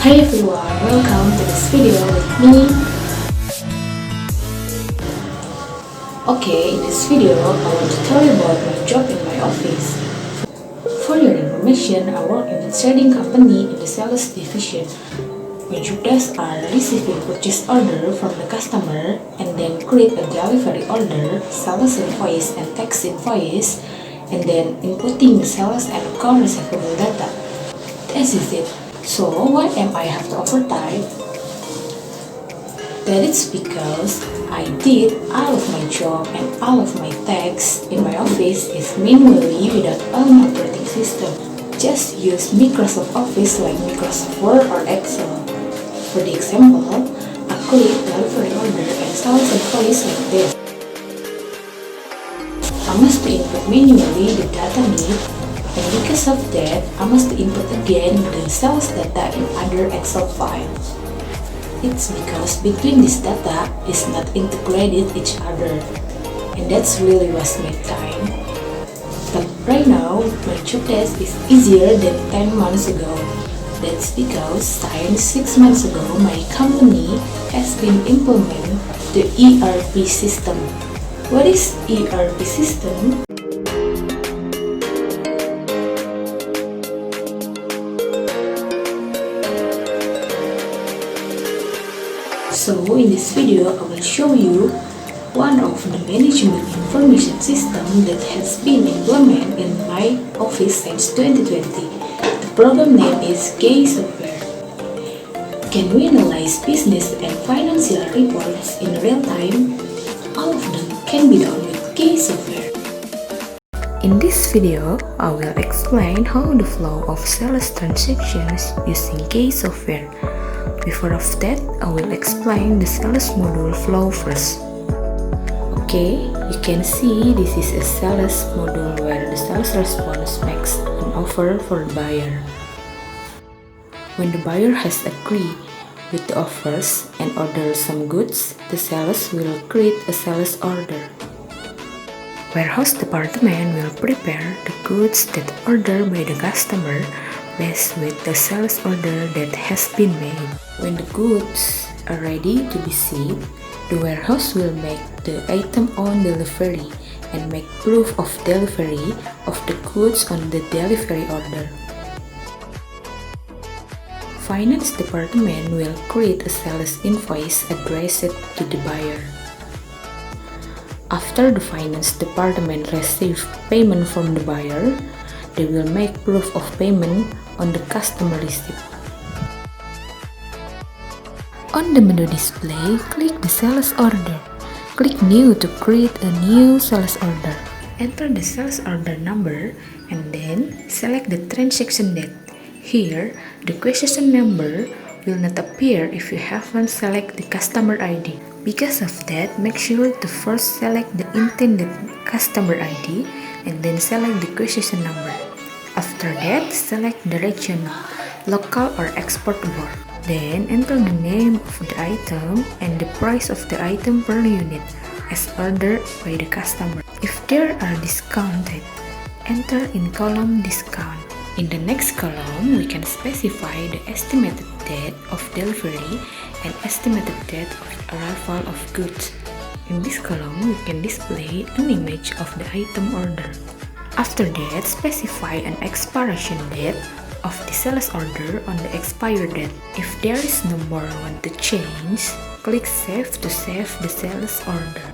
Hey everyone, welcome to this video with me. Okay, in this video, I want to tell you about my job in my office. For your information, I work in a trading company in the sales division. My job tasks are receiving purchase order from the customer and then create a delivery order, sales invoice and tax invoice, and then inputting the sales and account receivable data. This is it. So why am I have to overtime? That is because I did all of my job and all of my tasks in my office is manually without an operating system. Just use Microsoft Office like Microsoft Word or Excel. For the example, I click delivery order and sales invoice like this. I must input manually the data need, and because of that, I must input again the sales data in other Excel file. It's because between this data is not integrated each other, and that's really waste my time. But right now, my job desk is easier than 10 months ago. That's because since 6 months ago, my company has been implementing the ERP system. What is ERP system? So in this video, I will show you one of the management information system that has been implemented in my office since 2020. The program name is K Software. Can we analyze business and financial reports in real time? All of them can be done with K Software. In this video, I will explain how the flow of sales transactions using K Software. Before of that, I will explain the sales module flow first. Okay, you can see this is a sales module where the sales response makes an offer for the buyer. When the buyer has agreed with the offers and orders some goods, the sales will create a sales order. Warehouse department will prepare the goods that ordered by the customer based with the sales order that has been made. When the goods are ready to be shipped, the warehouse will make the item on delivery and make proof of delivery of the goods on the delivery order. Finance department will create a sales invoice addressed to the buyer. After the finance department receives payment from the buyer, they will make proof of payment on the customer receipt. On the menu display, click the sales order. Click New to create a new sales order. Enter the sales order number and then select the transaction date. Here, the question number will not appear if you haven't selected the customer ID. Because of that, make sure to first select the intended customer ID and then select the question number. After that, select the regional, local or export board. Then enter the name of the item and the price of the item per unit as ordered by the customer. If there are discounted, enter in column discount. In the next column, we can specify the estimated date of delivery and estimated date of arrival of goods. In this column, we can display an image of the item order. After that, specify an expiration date of the sales order on the expired date. If there is no more want to change, click Save to save the sales order.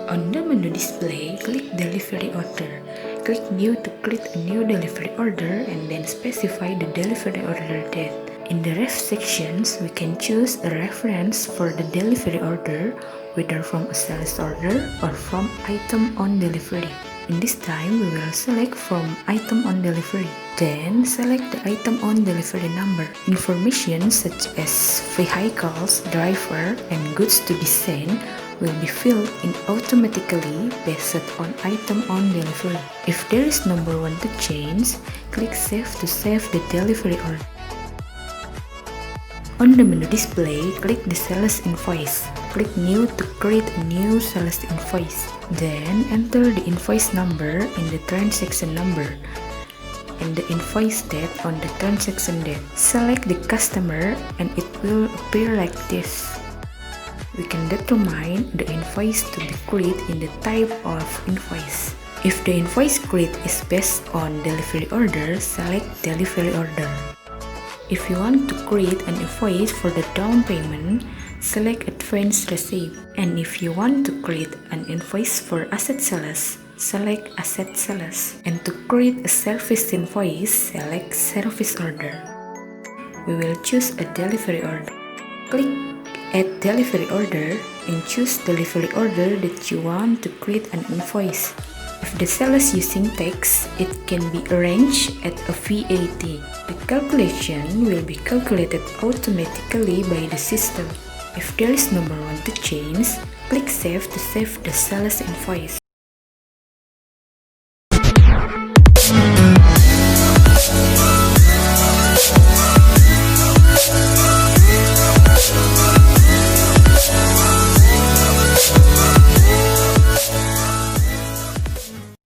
On the menu display, click Delivery Order. Click New to create a new delivery order and then specify the delivery order date. In the ref sections, we can choose a reference for the delivery order, whether from a sales order or from item on delivery. In this time, we will select from item on delivery. Then, select the item on delivery number. Information such as vehicles, driver, and goods to be sent will be filled in automatically based on item on delivery. If there is number want to change, click Save to save the delivery order. On the menu display, click the sales invoice. Click New to create a new sales invoice. Then enter the invoice number and the transaction number. and the invoice date on the transaction date. Select the customer and it will appear like this. We can determine the invoice to be created in the type of invoice. If the invoice created is based on delivery order, select delivery order. If you want to create an invoice for the down payment, select advance receipt. And if you want to create an invoice for asset sales, select asset sales. And to create a service invoice, select service order. We will choose a delivery order. Click Add delivery order and choose delivery order that you want to create an invoice. If the sale is using text, it can be arranged at a VAT. The calculation will be calculated automatically by the system. If there is no more want to change, click Save to save the sales invoice.